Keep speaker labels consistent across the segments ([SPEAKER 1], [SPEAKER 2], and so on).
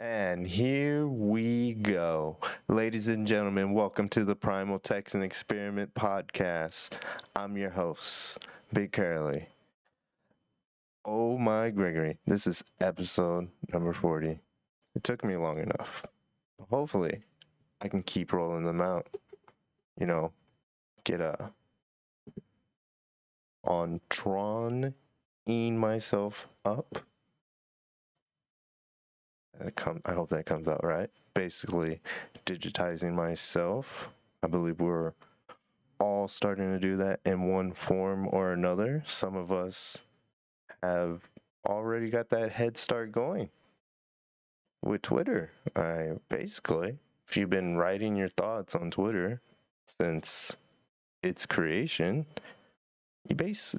[SPEAKER 1] And here we go. Ladies and gentlemen, welcome to the Primal Texan Experiment Podcast. I'm your host, Bigcurlyyy. Oh my Gregory, this is episode number 40. It took me long enough. Hopefully, I can keep rolling them out. Get on Tron myself up. I hope that comes out right. Basically, digitizing myself. I believe we're all starting to do that in one form or another. Some of us have already got that head start going with Twitter. If you've been writing your thoughts on Twitter since its creation,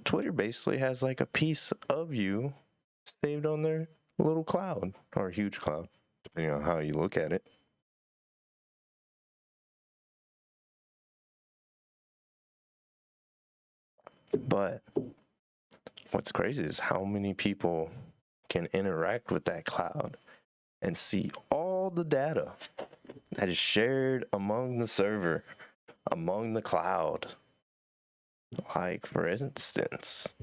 [SPEAKER 1] Twitter basically has like a piece of you saved on their little cloud or huge cloud, depending on how you look at it. But what's crazy is how many people can interact with that cloud and see all the data that is shared among the server, among the cloud. Like, for instance,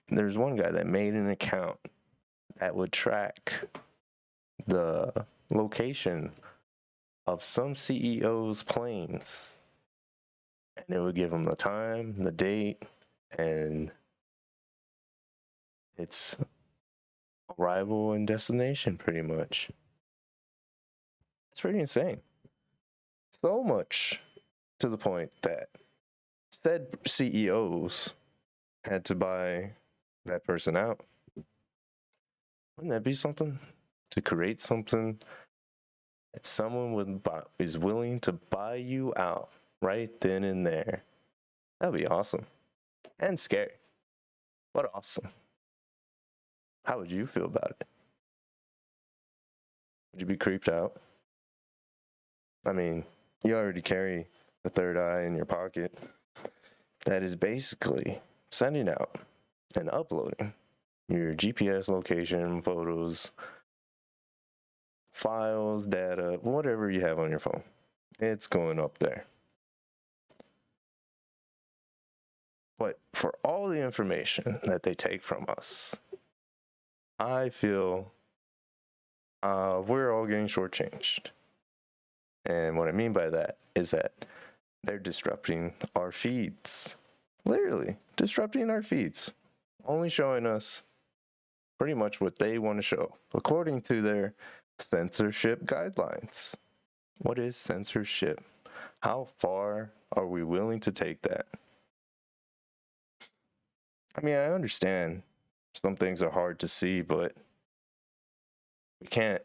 [SPEAKER 1] there's one guy that made an account that would track the location of some CEO's planes, and it would give him the time, the date, and its arrival and destination, pretty much. It's pretty insane. So much to the point that said CEOs had to buy that person out. Wouldn't that be something? To create something that someone is willing to buy you out right then and there. That'd be awesome. And scary. But awesome. How would you feel about it? Would you be creeped out? I mean, you already carry the third eye in your pocket. That is basically sending out and uploading your GPS location, photos, files, data, whatever you have on your phone. It's going up there. But for all the information that they take from us, I feel we're all getting shortchanged. And what I mean by that is that they're disrupting our feeds. Literally, disrupting our feeds. Only showing us pretty much what they want to show, according to their censorship guidelines. What is censorship? How far are we willing to take that? I mean, I understand some things are hard to see, but we can't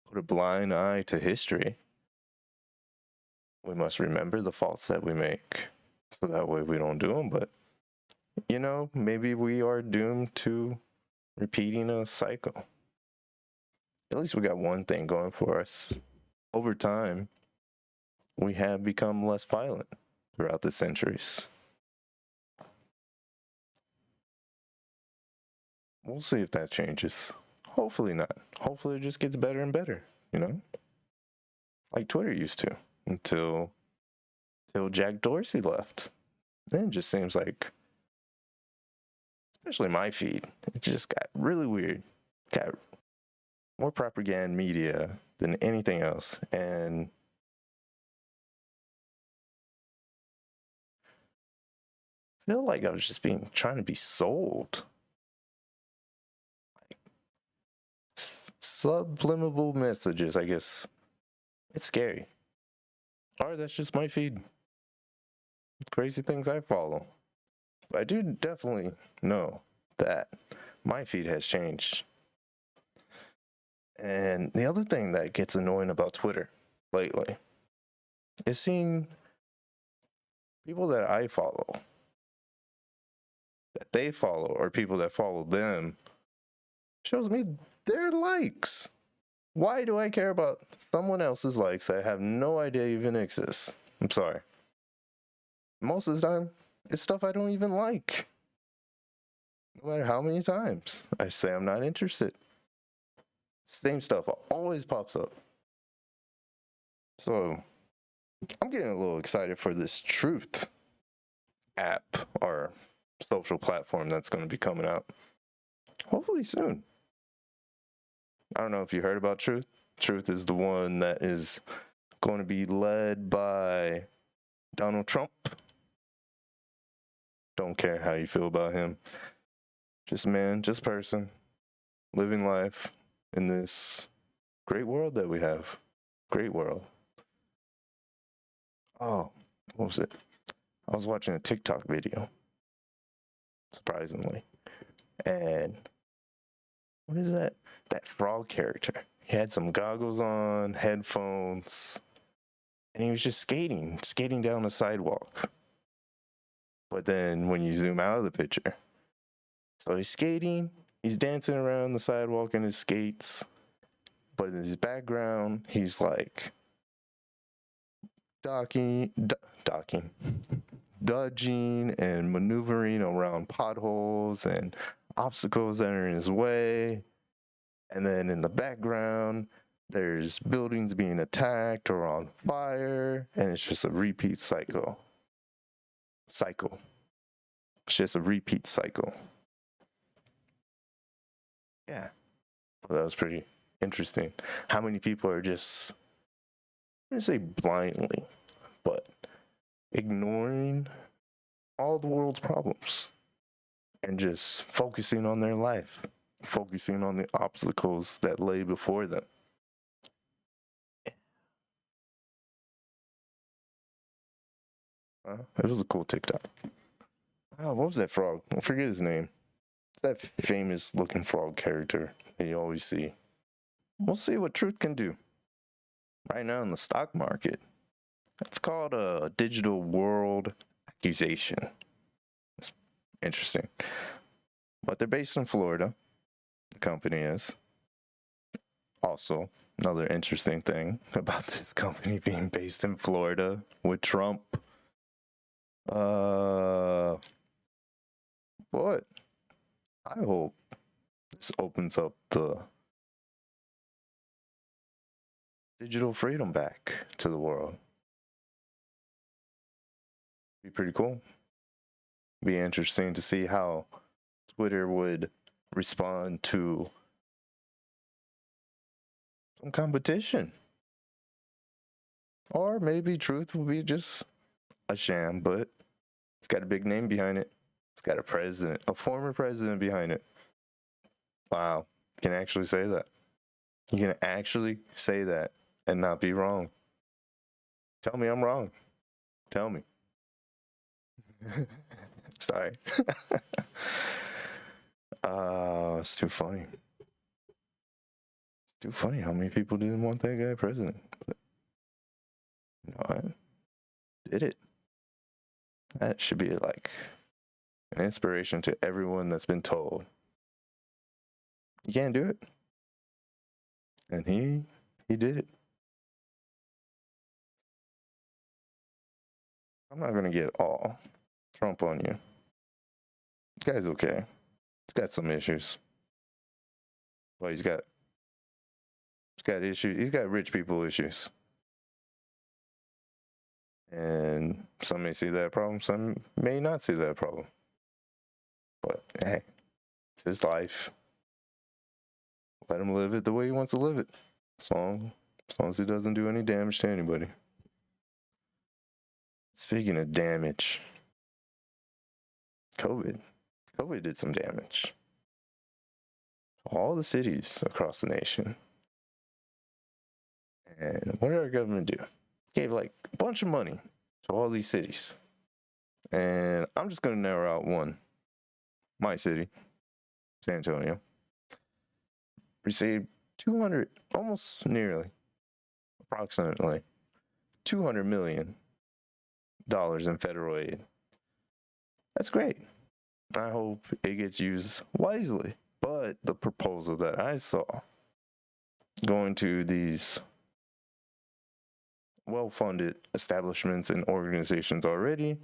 [SPEAKER 1] put a blind eye to history. We must remember the faults that we make so that way we don't do them. But, maybe we are doomed to repeating a cycle. At least we got one thing going for us. Over time, we have become less violent throughout the centuries. We'll see if that changes. Hopefully not. Hopefully it just gets better and better, Like Twitter used to, until Jack Dorsey left. Then it just seems like, especially my feed, it just got really weird. Got more propaganda media than anything else. And I feel like I was just trying to be sold. Subliminal messages, I guess. It's scary. Or that's just my feed. Crazy things I follow. But I do definitely know that my feed has changed. And the other thing that gets annoying about Twitter lately is seeing people that I follow, that they follow, or people that follow them, shows me their likes. Why do I care about someone else's likes that I have no idea even exists? I'm sorry. Most of the time, it's stuff I don't even like. No matter how many times I say I'm not interested. Same stuff always pops up. So I'm getting a little excited for this Truth app or social platform that's going to be coming out hopefully soon. I don't know if you heard about Truth. Truth is the one that is going to be led by Donald Trump. Don't care how you feel about him. Just man, just person, living life in this great world that we have. Great world. Oh, what was it? I was watching a TikTok video, surprisingly. And what is that? That frog character. He had some goggles on, headphones, and he was just skating down the sidewalk. But then when you zoom out of the picture, so he's skating, he's dancing around the sidewalk in his skates, but in his background, he's like dodging and maneuvering around potholes and obstacles that are in his way. And then in the background, there's buildings being attacked or on fire, and it's just a repeat cycle. It's just a repeat cycle. Yeah. Well, that was pretty interesting. How many people are just, I'm going to say blindly, but ignoring all the world's problems and just focusing on their life, focusing on the obstacles that lay before them. It was a cool TikTok. Oh, what was that frog? I forget his name. It's that famous looking frog character that you always see. We'll see what Truth can do. Right now in the stock market, it's called a digital world accusation. It's interesting. But they're based in Florida. The company is. Also, another interesting thing about this company being based in Florida with Trump. But I hope this opens up the digital freedom back to the world. Be pretty cool. Be interesting to see how Twitter would respond to some competition. Or maybe Truth will be just a sham, but it's got a big name behind it. It's got a former president behind it. Wow, you can actually say that. You can actually say that and not be wrong. Tell me I'm wrong. Tell me. Sorry. It's too funny. It's too funny how many people didn't want that guy president. But, you know what? Did it. That should be like an inspiration to everyone that's been told you can't do it. And he did it. I'm not gonna get all Trump on you. This guy's okay. He's got some issues. Well, he's got issues. He's got rich people issues. And some may see that problem, some may not see that problem. But hey, it's his life. Let him live it the way he wants to live it. As long as he doesn't do any damage to anybody. Speaking of damage, COVID did some damage. All the cities across the nation. And what did our government do? Gave like a bunch of money to all these cities. And I'm just going to narrow out one. My city, San Antonio, received approximately $200 million in federal aid. That's great. I hope it gets used wisely. But the proposal that I saw going to these well-funded establishments and organizations already,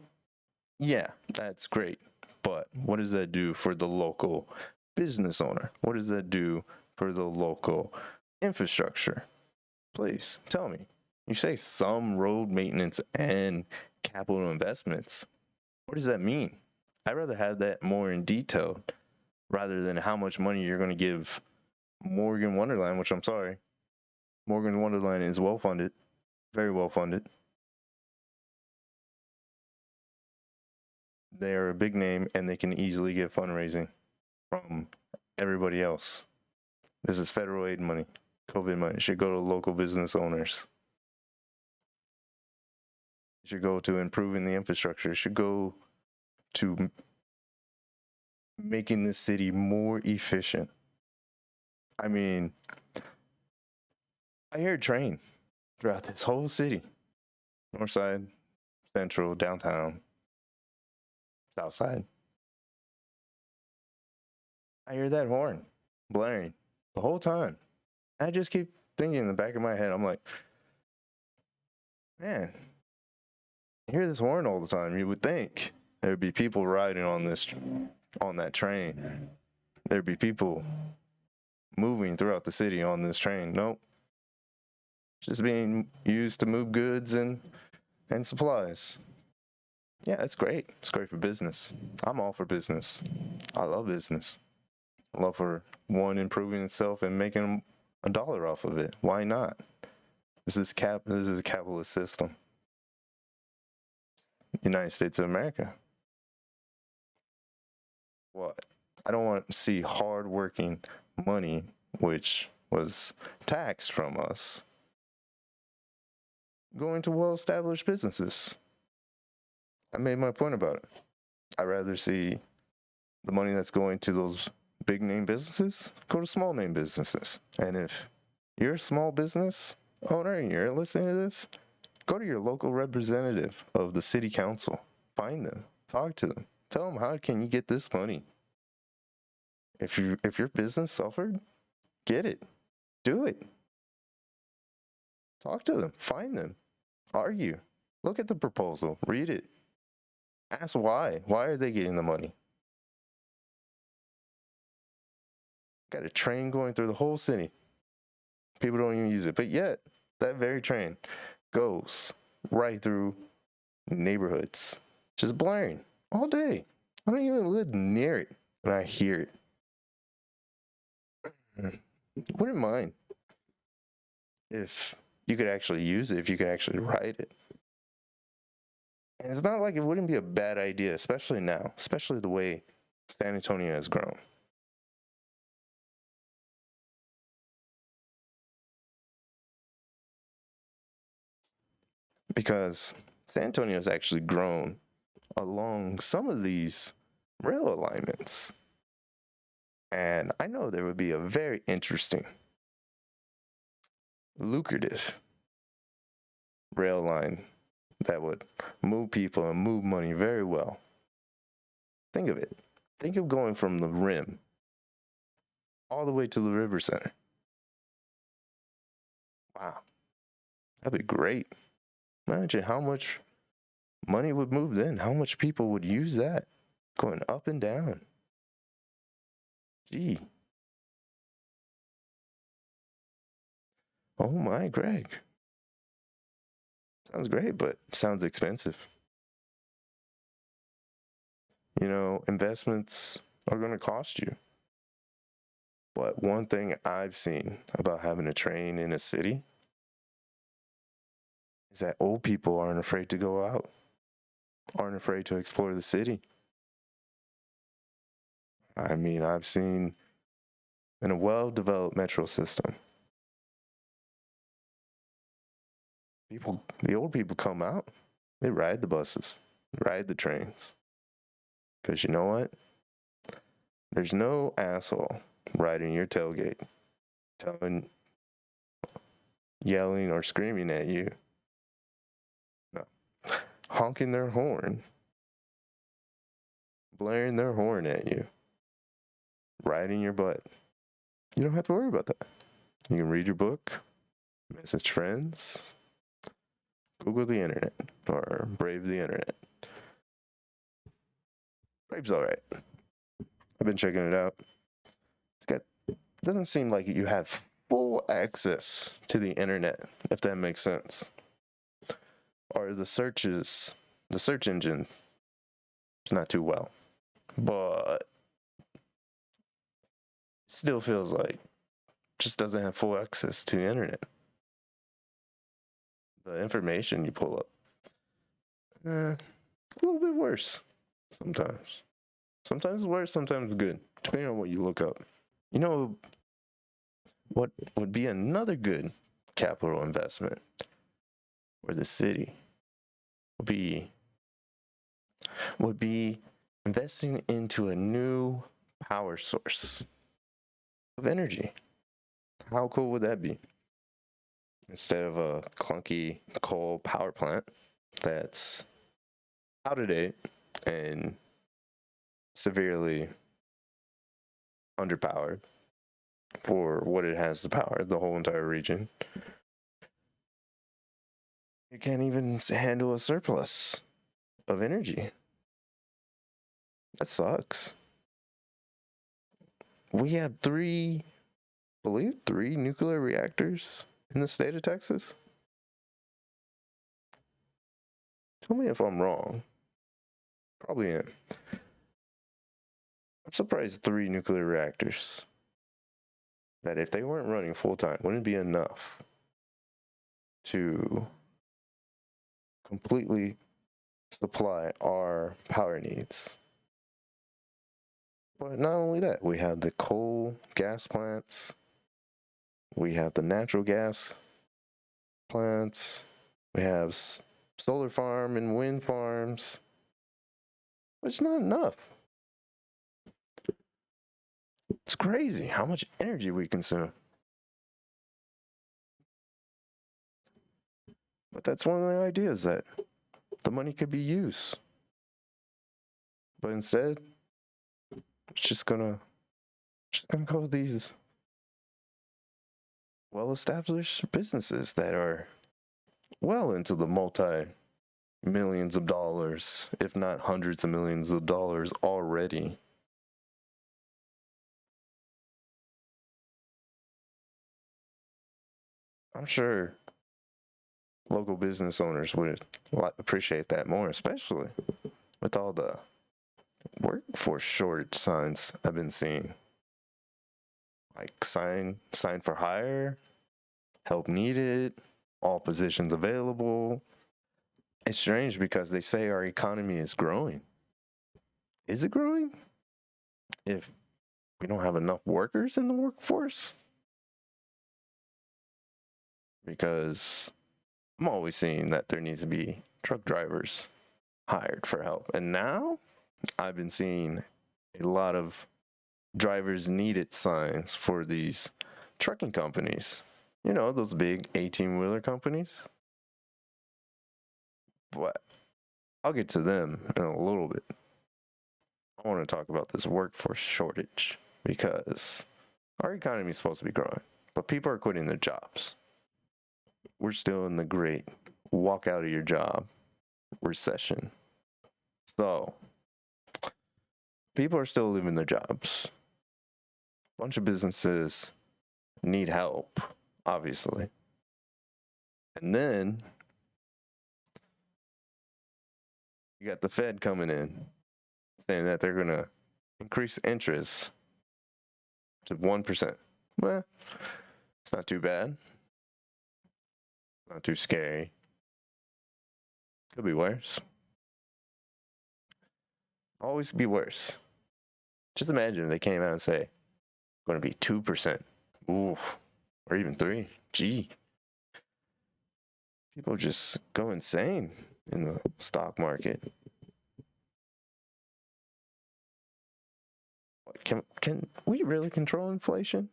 [SPEAKER 1] yeah, that's great. But what does that do for the local business owner? What does that do for the local Infrastructure. Please tell me. You say some road maintenance and capital investments. What does that mean? I'd rather have that more in detail rather than how much money you're going to give Morgan Wonderland, which I'm sorry. Morgan Wonderland is well funded, very well funded. They are a big name and they can easily get fundraising from everybody else. This is federal aid money, COVID money. It should go to local business owners. It should go to improving the infrastructure. It should go to making this city more efficient. I mean, I hear a train throughout this whole city. North side, central, downtown, south side. I hear that horn blaring the whole time. I just keep thinking in the back of my head, I'm like, man, I hear this horn all the time. You would think there'd be people riding on that train. There'd be people moving throughout the city on this train. Nope. Just being used to move goods and supplies. Yeah, it's great. It's great for business. I'm all for business. I love business. I love for one improving itself and making a dollar off of it. Why not? This is a capitalist system. United States of America. What? I don't want to see hard-working money, which was taxed from us, going to well-established businesses. I made my point about it. I'd rather see the money that's going to those big name businesses go to small name businesses. And if you're a small business owner and you're listening to this, go to your local representative of the city council. Find them. Talk to them. Tell them, how can you get this money? If your business suffered, get it. Do it. Talk to them. Find them. Argue. Look at the proposal. Read it. Ask why. Why are they getting the money? Got a train going through the whole city. People don't even use it. But yet, that very train goes right through neighborhoods. Just blaring all day. I don't even live near it, and I hear it. Wouldn't mind if you could actually use it, if you could actually ride it. And it's not like it wouldn't be a bad idea, especially now, especially the way San Antonio has grown. Because San Antonio has actually grown along some of these rail alignments. And I know there would be a very interesting, lucrative rail line that would move people and move money very well. Think of it. Think of going from the rim all the way to the river center. Wow. That'd be great. Imagine how much money would move then, how much people would use that going up and down. Gee. Oh my, Greg. Sounds great, but sounds expensive. You know, investments are going to cost you. But one thing I've seen about having a train in a city is that old people aren't afraid to go out, aren't afraid to explore the city. I mean, I've seen in a well-developed metro system, the old people come out, they ride the buses, ride the trains. Because you know what? There's no asshole riding your tailgate, yelling or screaming at you. No. Honking their horn, blaring their horn at you, riding your butt. You don't have to worry about that. You can read your book, message friends, Google the internet, or brave the internet. Brave's alright. I've been checking it out. It doesn't seem like you have full access to the internet, if that makes sense. Or the search engine is not too well, but still feels like just doesn't have full access to the internet. The information you pull up, it's a little bit worse sometimes. Sometimes worse, sometimes good, depending on what you look up. You know what would be another good capital investment for the city would be investing into a new power source of energy. How cool would that be? Instead of a clunky coal power plant that's out of date and severely underpowered for what it has to power the whole entire region. It can't even handle a surplus of energy. That sucks. We have three nuclear reactors in the state of Texas. Tell me if I'm wrong. Probably am. I'm surprised 3 nuclear reactors, that if they weren't running full time, wouldn't be enough to completely supply our power needs. But not only that, we have the coal gas plants, we have the natural gas plants, we have solar farm and wind farms, but it's not enough. It's crazy how much energy we consume. But that's one of the ideas, that the money could be used. But instead, it's just gonna go with these well-established businesses that are well into the multi-millions of dollars, if not hundreds of millions of dollars already. I'm sure local business owners would appreciate that more, especially with all the workforce shortage signs I've been seeing. Like sign for hire, help needed, all positions available. It's strange because they say our economy is growing. Is it growing if we don't have enough workers in the workforce? Because I'm always seeing that there needs to be truck drivers hired for help. And now I've been seeing a lot of drivers needed signs for these trucking companies. You know, those big 18-wheeler companies. But I'll get to them in a little bit. I want to talk about this workforce shortage because our economy is supposed to be growing, but people are quitting their jobs. We're still in the great walk out of your job recession. So, people are still leaving their jobs. A bunch of businesses need help, obviously. And then you got the Fed coming in saying that they're going to increase interest to 1%. Well, it's not too bad. Not too scary. Could be worse. Always be worse. Just imagine if they came out and say, going to be 2%. Oof. Or even 3. Gee. People just go insane in the stock market. Can we really control inflation?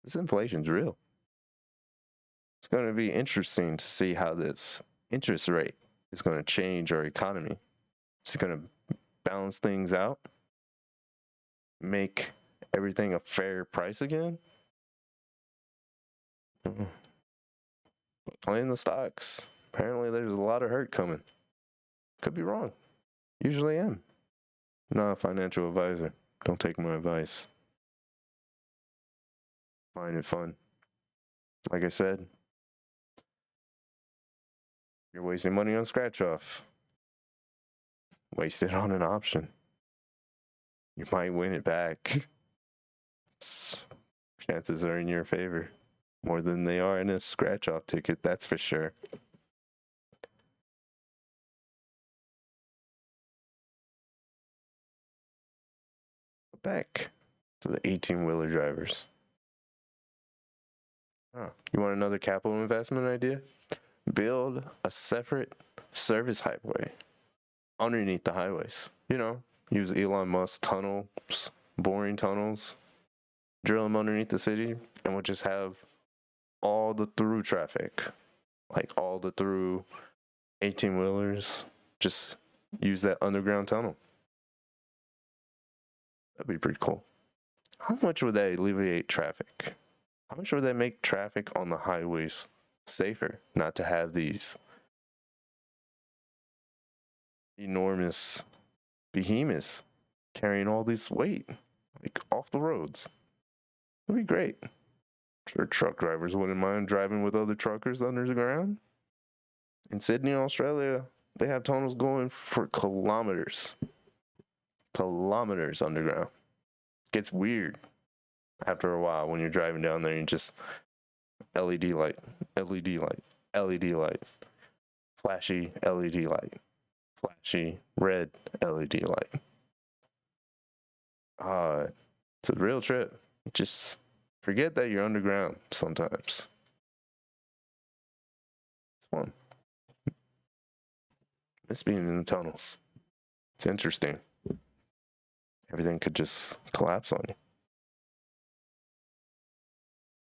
[SPEAKER 1] This inflation's real. It's going to be interesting to see how this interest rate is going to change our economy. Is it going to balance things out? Make everything a fair price again? Playing the stocks. Apparently there's a lot of hurt coming. Could be wrong. Usually am. Not a financial advisor. Don't take my advice. find it fun. Like I said, you're wasting money on scratch off. Waste it on an option. You might win it back. Chances are in your favor more than they are in a scratch off ticket, that's for sure. Back to the 18-wheeler drivers. You want another capital investment idea? Build a separate service highway underneath the highways. Use Elon Musk tunnels, boring tunnels, drill them underneath the city, and we'll just have all the through traffic, like all the through 18-wheelers, just use that underground tunnel. That'd be pretty cool. How much would that alleviate traffic? How much would that make traffic on the highways safer? Not to have these enormous behemoths carrying all this weight, like off the roads. That'd be great. I'm sure truck drivers wouldn't mind driving with other truckers under the ground. In Sydney, Australia, they have tunnels going for kilometers. Kilometers underground. Gets weird after a while when you're driving down there and just LED light, LED light, LED light, flashy LED light, flashy red LED light. It's a real trip. Just forget that you're underground sometimes. It's fun. Miss being in the tunnels. It's interesting. Everything could just collapse on you.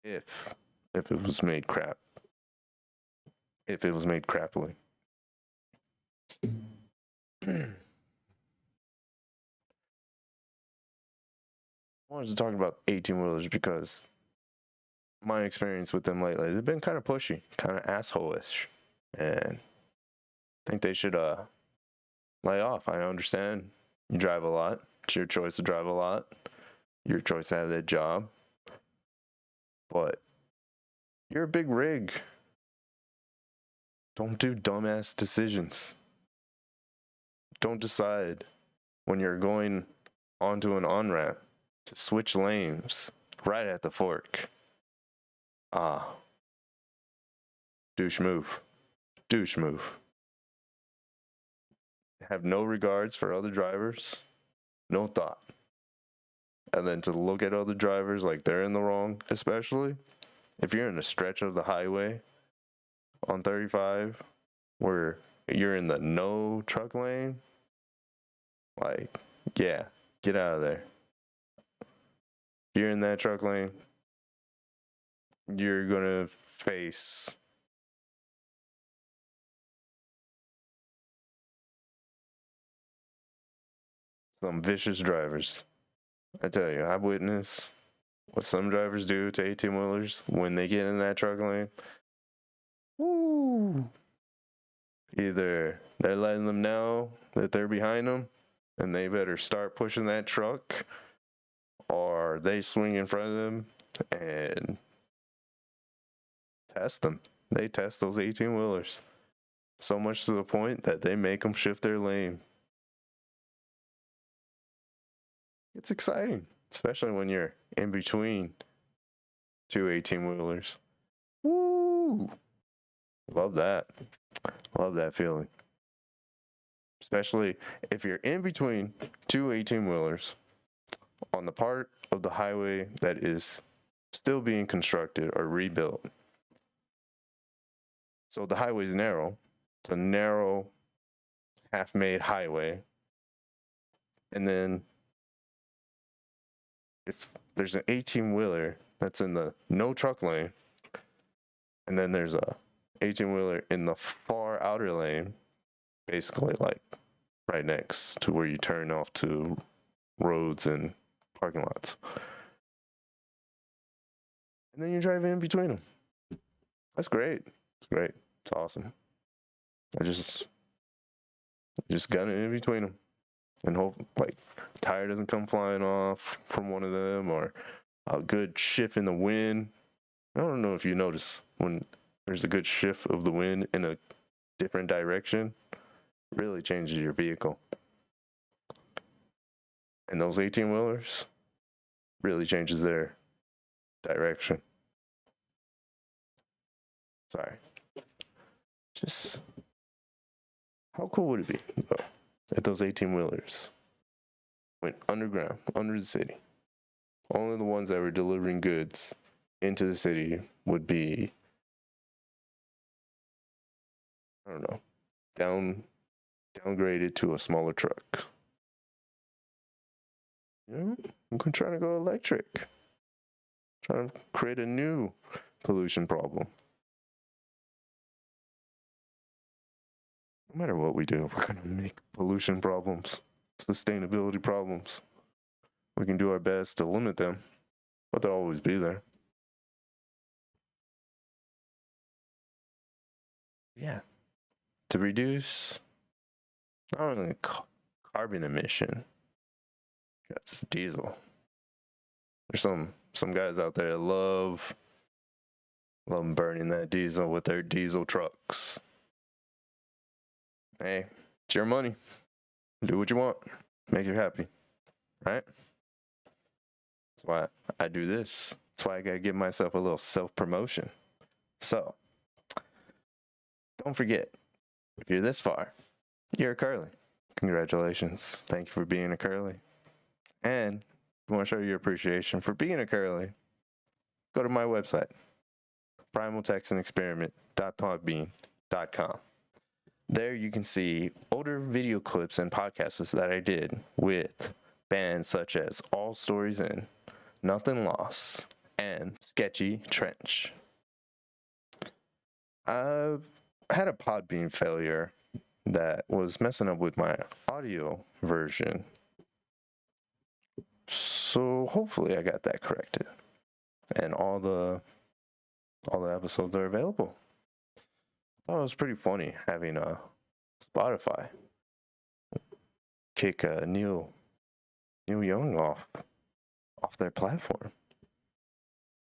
[SPEAKER 1] If it was made crap. If it was made crappily. I wanted to talk about 18-wheelers because my experience with them lately, they've been kind of pushy, kind of asshole-ish. And I think they should lay off. I understand you drive a lot. It's your choice to drive a lot. Your choice to have that job. But you're a big rig. Don't do dumbass decisions. Don't decide when you're going onto an on-ramp to switch lanes right at the fork. Douche move. Douche move. Have no regards for other drivers. No thought. And then to look at other drivers like they're in the wrong, especially if you're in a stretch of the highway on 35 where you're in the no truck lane, like, yeah, get out of there. If you're in that truck lane, you're going to face some vicious drivers. I tell you, I've witnessed what some drivers do to 18-wheelers when they get in that truck lane. Woo! Either they're letting them know that they're behind them and they better start pushing that truck, or they swing in front of them and test them. They test those 18-wheelers so much to the point that they make them shift their lane. It's exciting, especially when you're in between two 18-wheelers. Woo! Love that. Love that feeling. Especially if you're in between two 18-wheelers on the part of the highway that is still being constructed or rebuilt. So the highway's narrow. It's a narrow, half-made highway. And then if there's an 18-wheeler that's in the no truck lane, and then there's a 18-wheeler in the far outer lane, basically like right next to where you turn off to roads and parking lots. And then you're driving in between them. That's great. It's great. It's awesome. I just gun it in between them and hope like tire doesn't come flying off from one of them, or a good shift in the wind. I don't know if you notice when there's a good shift of the wind in a different direction, really changes your vehicle. And those 18-wheelers really changes their direction. Sorry. Just how cool would it be if those 18-wheelers went underground, under the city? Only the ones that were delivering goods into the city would be, I don't know, downgraded to a smaller truck. I'm trying to go electric. Trying to create a new pollution problem. No matter what we do, we're going to make pollution problems, sustainability problems. We can do our best to limit them, but they'll always be there. Yeah. To reduce not only carbon emission, that's diesel. There's some guys out there that love burning that diesel with their diesel trucks. Hey, it's your money. Do what you want. Make you happy. Right? That's why I do this. That's why I gotta give myself a little self-promotion. So, don't forget, if you're this far, you're a curly. Congratulations. Thank you for being a curly. And if you want to show your appreciation for being a curly, go to my website, primaltexanexperiment.podbean.com. There you can see older video clips and podcasts that I did with bands such as All Stories In, Nothing Lost, and Sketchy Trench. I had a Podbean failure that was messing up with my audio version. So hopefully I got that corrected. And all the episodes are available. I thought it was pretty funny having Spotify kick Neil Young off their platform.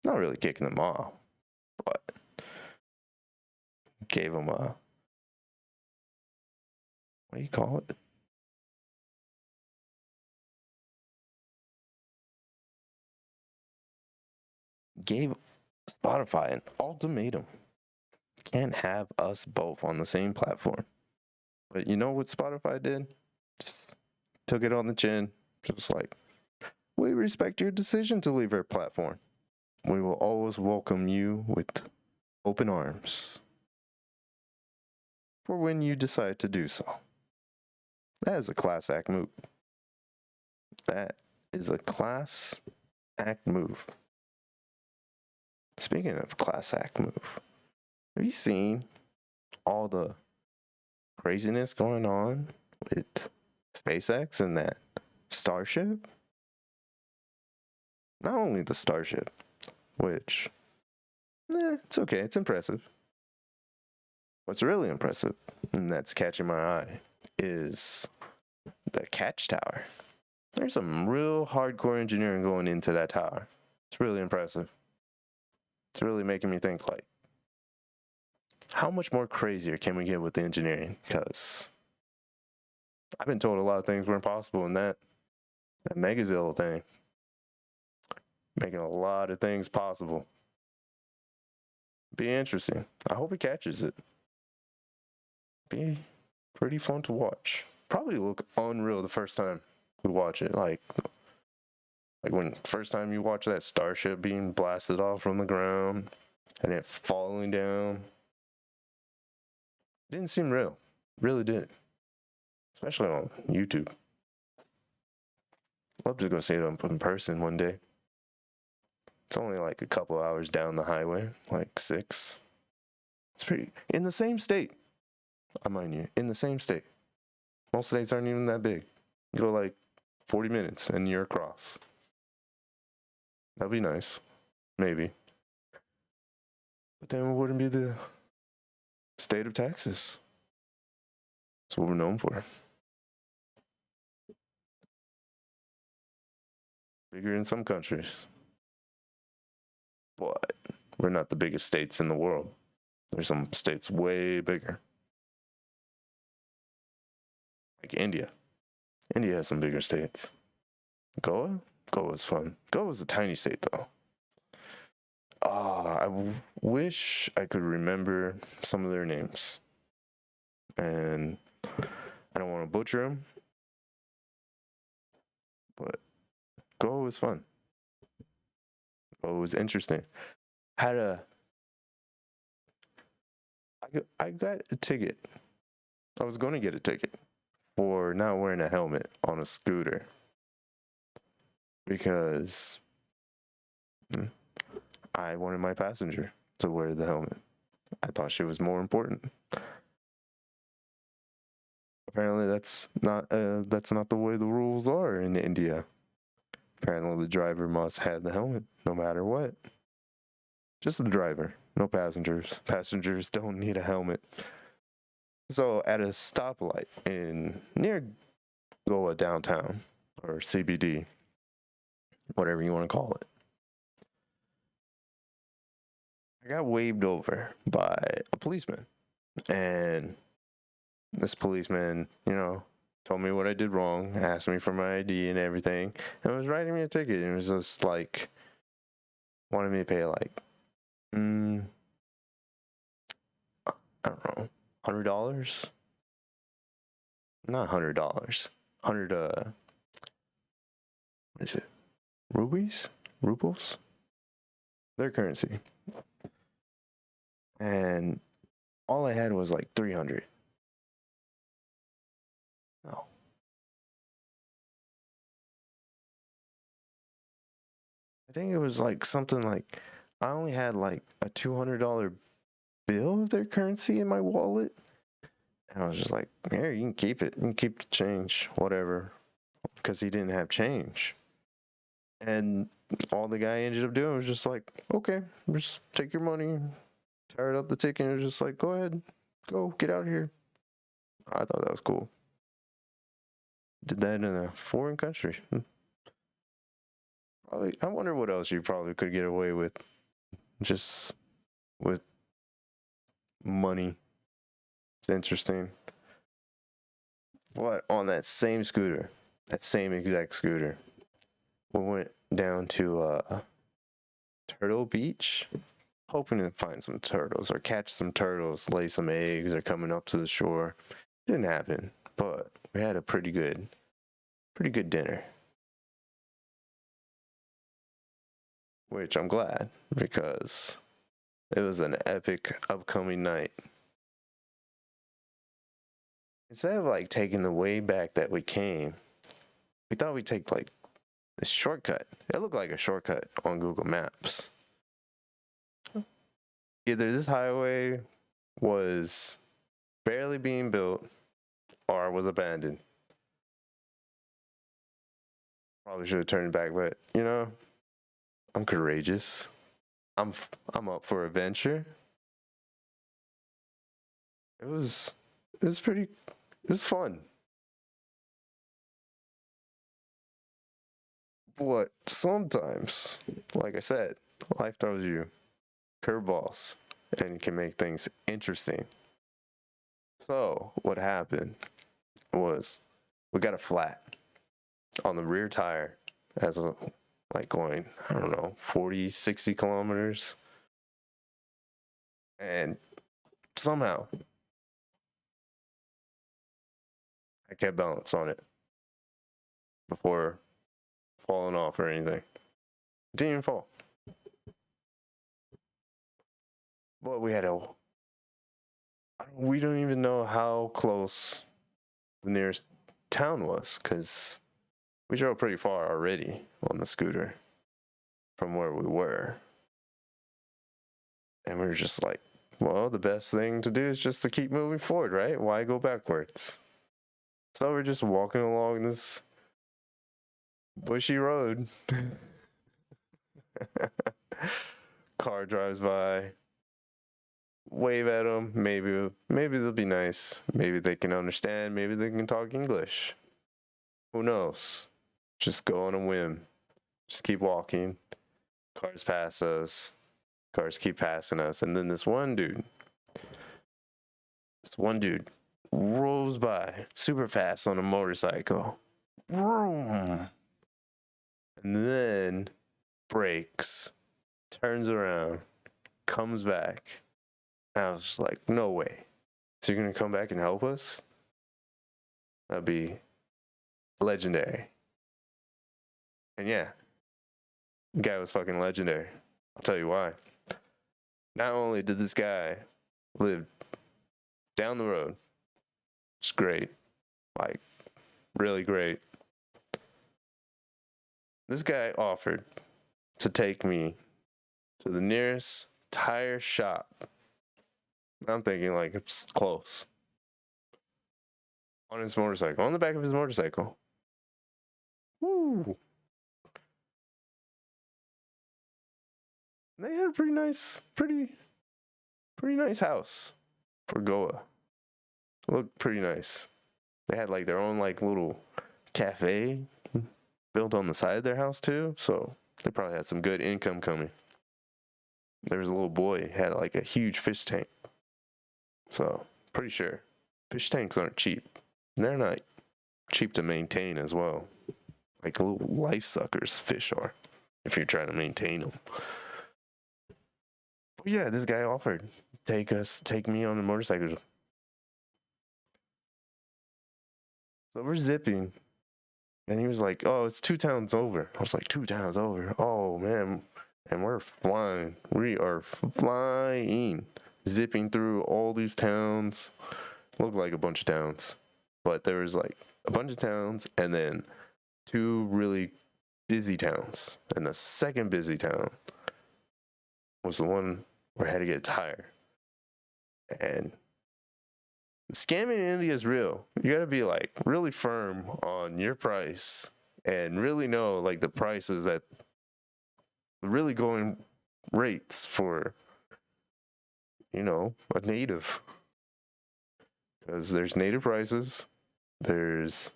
[SPEAKER 1] Not really kicking them off, but gave them a, what do you call it? Gave Spotify an ultimatum. Can't have us both on the same platform. But you know what Spotify did? Just took it on the chin. Just like, we respect your decision to leave our platform. We will always welcome you with open arms for when you decide to do so. That is a class act move. That is a class act move. Speaking of class act move, have you seen all the craziness going on with SpaceX and that Starship? Not only the Starship, which, it's okay, it's impressive. What's really impressive, and that's catching my eye, is the catch tower. There's some real hardcore engineering going into that tower. It's really impressive. It's really making me think, like, how much more crazier can we get with the engineering? Because I've been told a lot of things weren't possible in that Megazilla thing. Making a lot of things possible. Be interesting. I hope it catches it. Be pretty fun to watch. Probably look unreal the first time we watch it. Like when first time you watch that Starship being blasted off from the ground and it falling down. It didn't seem real. Really did. Especially on YouTube. Love to go see it in person one day. It's only like a couple hours down the highway, like 6. It's pretty, in the same state. I mind you, in the same state. Most states aren't even that big. You go like 40 minutes and you're across. That'd be nice. Maybe. But then it wouldn't be the state of Texas. That's what we're known for. Bigger in some countries. but we're not the biggest states in the world. There's some states way bigger. Like India. India has some bigger states. Goa? Goa's fun. Goa's a tiny state, though. Wish I could remember some of their names. And I don't want to butcher them. But Goa was fun. Goa was interesting. I got a ticket. I was going to get a ticket for not wearing a helmet on a scooter because I wanted my passenger to wear the helmet. I thought she was more important. Apparently, that's not the way the rules are in India. Apparently, the driver must have the helmet no matter what. Just the driver, no passengers. Passengers don't need a helmet. So at a stoplight near Goa downtown or CBD, whatever you want to call it, I got waved over by a policeman, and this policeman, told me what I did wrong, asked me for my ID and everything, and was writing me a ticket. And it was just like wanted me to pay like I don't know, $100. Not $100. 100 what is it? Rupees? Rubles? Their currency. And all I had was like 300. No. I think it was like something like I only had like a $200 bill of their currency in my wallet. And I was just like, here, you can keep it. You can keep the change, whatever. Because he didn't have change. And all the guy ended up doing was just like, okay, just take your money, tear it up the ticket, and it was just like, go ahead, go, get out of here. I thought that was cool. Did that in a foreign country. Probably, I wonder what else you probably could get away with just with money. It's interesting. But on that same scooter, that same exact scooter, we went down to Turtle Beach, hoping to find some turtles or catch some turtles, lay some eggs, or coming up to the shore. Didn't happen, but we had a pretty good dinner. Which I'm glad, because it was an epic upcoming night. Instead of like taking the way back that we came, we thought we'd take like this shortcut. It looked like a shortcut on Google Maps. Either this highway was barely being built or was abandoned. Probably should have turned back, but I'm courageous. I'm up for adventure. It was fun. But sometimes, like I said, life throws you curveballs and can make things interesting. So what happened was we got a flat on the rear tire as like going, I don't know, 40, 60 kilometers. And somehow I kept balance on it before falling off or anything. Didn't even fall. But we don't even know how close the nearest town was, because we drove pretty far already on the scooter from where we were. And we were just like, well, the best thing to do is just to keep moving forward, right? Why go backwards? So we're just walking along this bushy road. Car drives by. Wave at them. Maybe they'll be nice. Maybe they can understand. Maybe they can talk English. Who knows? Just go on a whim. Just keep walking. Cars pass us. Cars keep passing us, and then this one dude rolls by super fast on a motorcycle. Vroom. And then brakes, turns around, comes back. And I was just like, no way. So you're going to come back and help us? That'd be legendary. And yeah, the guy was fucking legendary. I'll tell you why. Not only did this guy live down the road, it's great, like really great. This guy offered to take me to the nearest tire shop. I'm thinking like it's close. On his motorcycle, on the back of his motorcycle. Woo! They had a pretty nice house for Goa. Looked pretty nice. They had like their own like little cafe built on the side of their house too, so they probably had some good income coming. There was a little boy had like a huge fish tank. So, pretty sure fish tanks aren't cheap. They're not cheap to maintain as well. Like little life suckers fish are if you're trying to maintain them. But yeah, this guy offered take me on a motorcycle. So we're zipping, and he was like, "Oh, it's 2 towns over." I was like, 2 towns over? Oh man, and we're flying. We are flying, zipping through all these towns. Looked like a bunch of towns, but there was like a bunch of towns, and then 2 really busy towns, and the second busy town was the one where I had to get a tire. And scamming in India is real. You gotta be like really firm on your price and really know like the prices that really going rates for, you know, a native. Because there's native prices, there's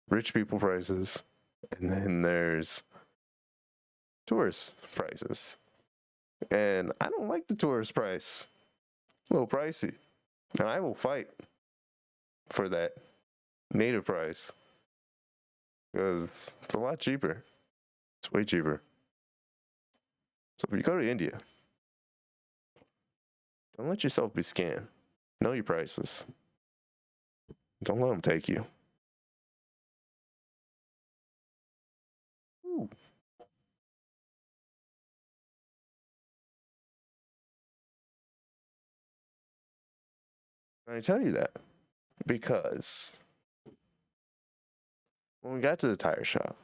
[SPEAKER 1] rich people prices, and then there's tourist prices. And I don't like the tourist price. It's a little pricey. And I will fight for that native price. Because it's a lot cheaper. It's way cheaper. So if you go to India, don't let yourself be scammed. Know your prices. Don't let them take you. Ooh. I tell you that because when we got to the tire shop,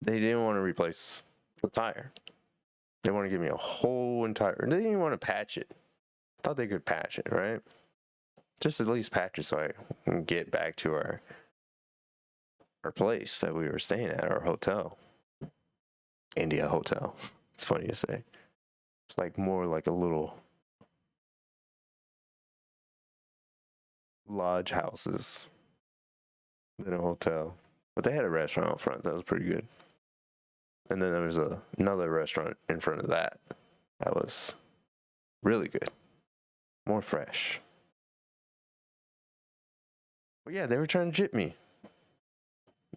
[SPEAKER 1] they didn't want to replace the tire. They want to give me a whole entire. They didn't even want to patch it. Thought they could patch it, right? Just at least patch it so I can get back to our place that we were staying at, our hotel. India hotel. It's funny to say. It's like more like a little lodge houses than a hotel. But they had a restaurant out front that was pretty good. And then there was another restaurant in front of that was really good. More fresh. But yeah, they were trying to jip me.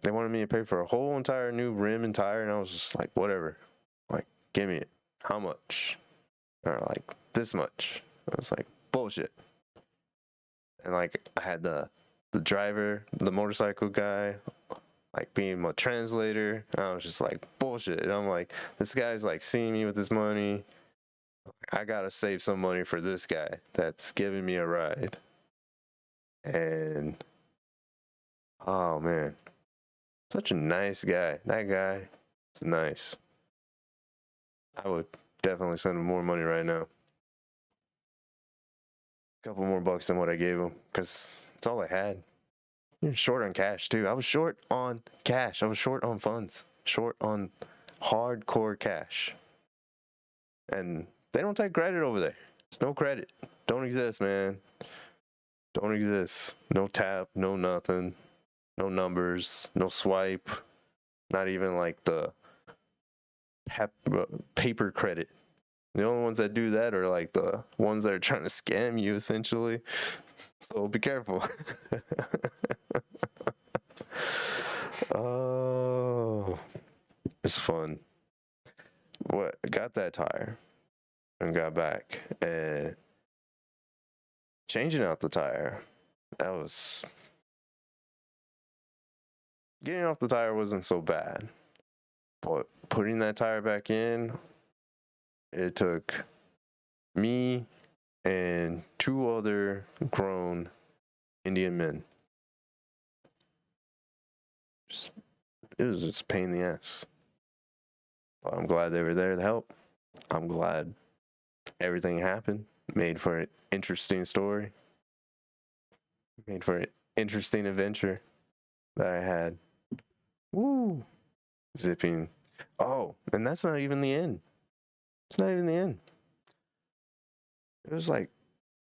[SPEAKER 1] They wanted me to pay for a whole entire new rim and tire, and I was just like, whatever. Like, give me it. How much? Or like, this much. I was like, bullshit. And like, I had the driver, the motorcycle guy, like being my translator. I was just like, bullshit. And I'm like, this guy's like seeing me with this money. I gotta save some money for this guy that's giving me a ride. And oh man, such a nice guy. That guy is nice. I would definitely send him more money right now. A couple more bucks than what I gave him, because it's all I had. You're short on cash too. I was short on cash. I was short on funds. Short on hardcore cash. And they don't take credit over there. There's no credit. Don't exist, man. Don't exist. No tap, no nothing. No numbers, no swipe. Not even like the paper credit. The only ones that do that are like the ones that are trying to scam you, essentially. So be careful. Oh, it's fun. What? Got that tire and got back, and changing out the tire. That was getting off the tire wasn't so bad, but putting that tire back in, it took me and two other grown Indian men. It was just a pain in the ass. But I'm glad they were there to help. I'm glad everything happened. Made for an interesting story. Made for an interesting adventure that I had. Woo! Zipping. Oh, and that's not even the end. It's not even the end. It was like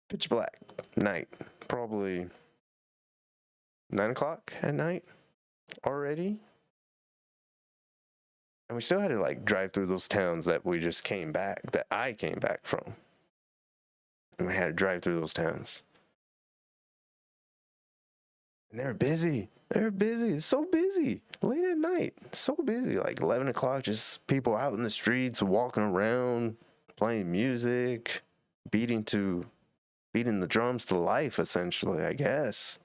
[SPEAKER 1] pitch black night. Probably 9 o'clock at night already. And we still had to like drive through those towns that we just came back, that I came back from. And we had to drive through those towns. And they were busy. They were busy. It's so busy. Late at night. So busy. Like 11 o'clock, just people out in the streets, walking around, playing music, beating the drums to life, essentially, I guess.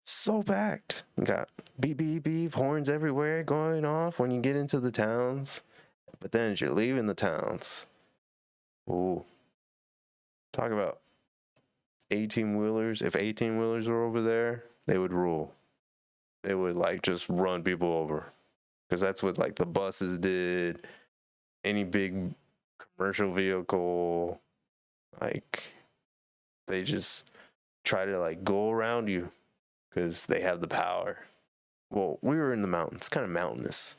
[SPEAKER 1] So packed. You got beep, beep, beep, horns everywhere going off when you get into the towns. But then as you're leaving the towns, ooh, talk about 18-wheelers. If 18-wheelers were over there, they would rule. They would like just run people over. Because that's what like the buses did. Any big commercial vehicle, like they just try to like go around you because they have the power. Well, we were in the mountains, kind of mountainous.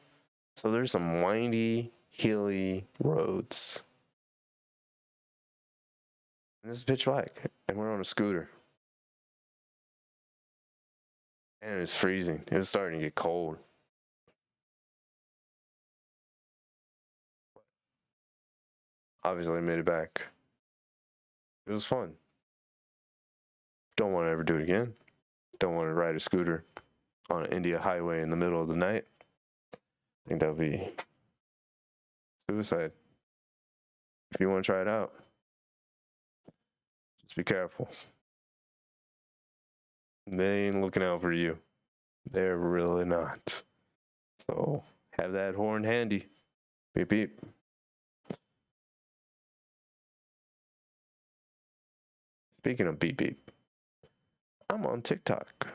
[SPEAKER 1] So there's some windy, hilly roads. And this is pitch black. And we're on a scooter. And it was freezing. It was starting to get cold. Obviously, I made it back. It was fun. Don't want to ever do it again. Don't want to ride a scooter on an India highway in the middle of the night. I think that would be suicide. If you want to try it out, just be careful. They ain't looking out for you. They're really not. So have that horn handy. Beep, beep. Speaking of beep, beep, I'm on TikTok.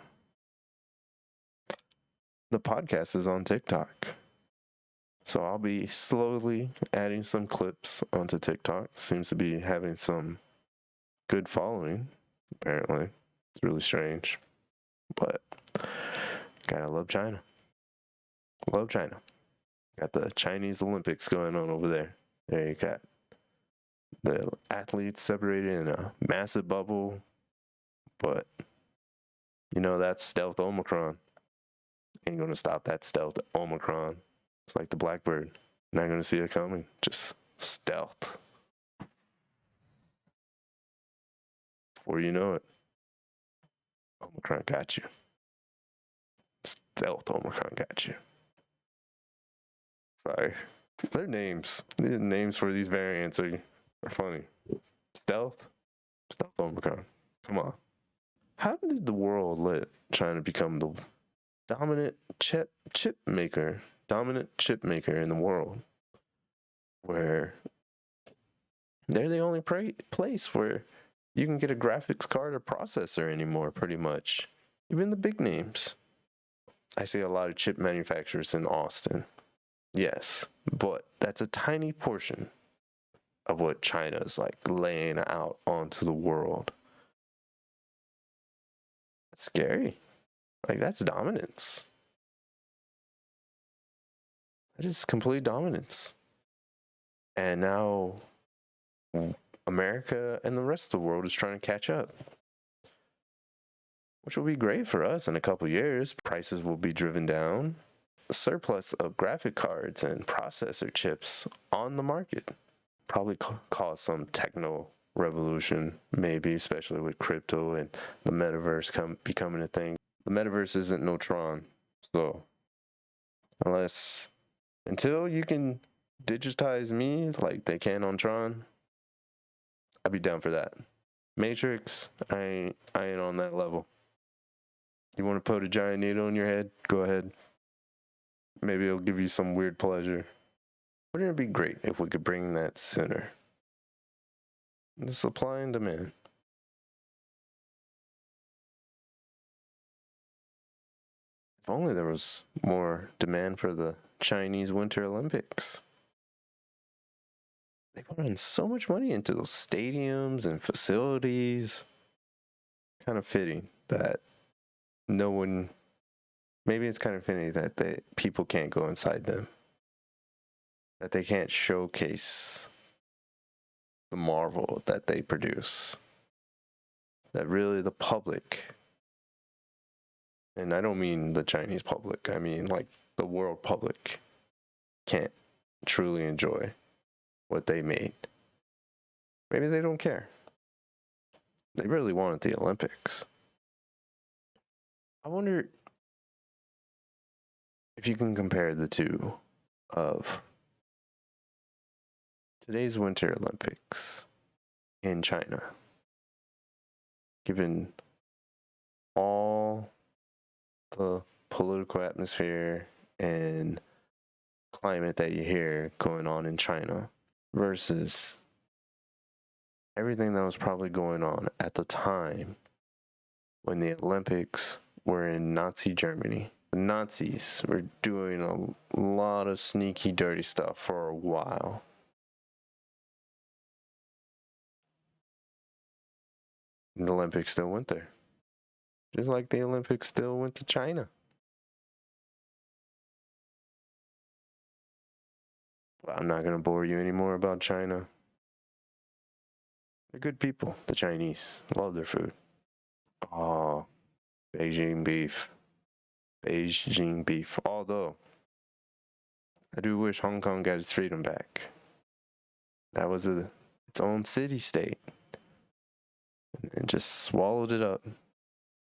[SPEAKER 1] The podcast is on TikTok. So I'll be slowly adding some clips onto TikTok. Seems to be having some good following, apparently. It's really strange. But gotta love China. Love China. Got the Chinese Olympics going on over there. There you got the athletes separated in a massive bubble. But, you know, that's stealth Omicron. Ain't gonna stop that stealth Omicron. It's like the Blackbird. Not gonna see it coming. Just stealth. Before you know it, Omicron got you. Stealth Omicron got you. Sorry. Their names. The names for these variants are funny. Stealth? Stealth Omicron. Come on. How did the world let China become the dominant chip maker in the world? Where they're the only place where you can get a graphics card or processor anymore, pretty much. Even the big names. I see a lot of chip manufacturers in Austin. Yes, but that's a tiny portion of what China is like laying out onto the world. That's scary. Like, that's dominance. That is complete dominance. And now America and the rest of the world is trying to catch up. Which will be great for us in a couple years. Prices will be driven down. A surplus of graphic cards and processor chips on the market. probably cause some techno revolution, maybe, especially with crypto and the metaverse becoming a thing. The metaverse isn't no Tron, so until you can digitize me like they can on Tron, I'd be down for that. Matrix, I ain't on that level. You want to put a giant needle in your head? Go ahead. Maybe it'll give you some weird pleasure. Wouldn't it be great if we could bring that sooner? The supply and demand. If only there was more demand for the Chinese Winter Olympics. They put in so much money into those stadiums and facilities. Kind of fitting that maybe it's kind of fitting that people can't go inside them. That they can't showcase the marvel that they produce. That really the public, and I don't mean the Chinese public, I mean like the world public, can't truly enjoy what they made. Maybe they don't care. They really wanted the Olympics. I wonder if you can compare the two of today's Winter Olympics in China, given all the political atmosphere and climate that you hear going on in China versus everything that was probably going on at the time when the Olympics were in Nazi Germany. The Nazis were doing a lot of sneaky, dirty stuff for a while. And the Olympics still went there. Just like the Olympics still went to China. Well, I'm not going to bore you anymore about China. They're good people, the Chinese. Love their food. Oh, Beijing beef. Beijing beef. Although, I do wish Hong Kong got its freedom back. That was its own city-state. And just swallowed it up.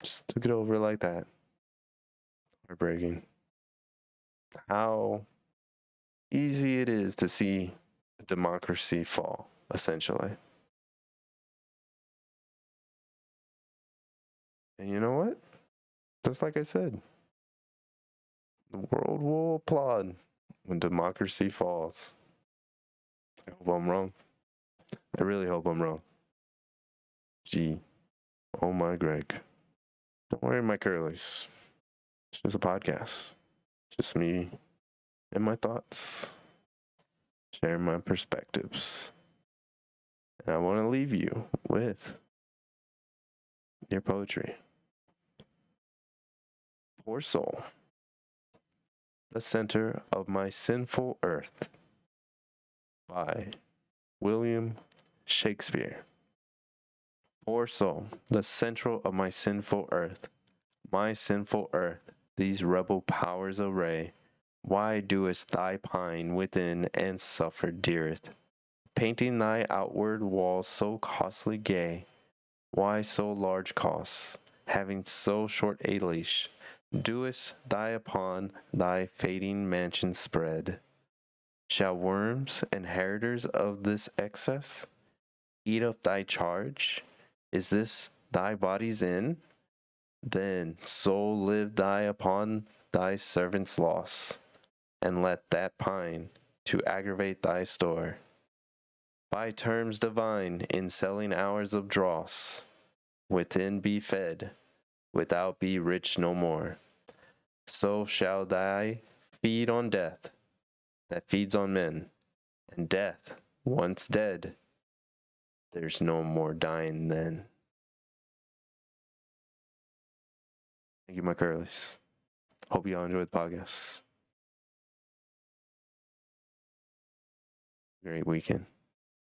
[SPEAKER 1] Just took it over like that. Heartbreaking. How easy it is to see a democracy fall, essentially. And you know what? Just like I said, the world will applaud when democracy falls. I hope I'm wrong. I really hope I'm wrong. Gee. Oh my Greg. Don't worry, my curlies. It's just a podcast. Just me and my thoughts. Sharing my perspectives. And I want to leave you with your poetry. Poor soul, the center of my sinful earth, by William Shakespeare. Poor soul, the central of my sinful earth, these rebel powers array. Why doest thy pine within and suffer, dearest? Painting thy outward walls so costly gay, why so large costs, having so short a leash? Doest thy upon thy fading mansion spread? Shall worms, inheritors of this excess, eat up thy charge? Is this thy body's end? Then, soul, live thy upon thy servant's loss, and let that pine to aggravate thy store. By terms divine, in selling hours of dross, within be fed, without be rich no more. So shall thy feed on death, that feeds on men, and death, once dead, there's no more dying then. Thank you, my curlies. Hope you all enjoyed the podcast. Great weekend.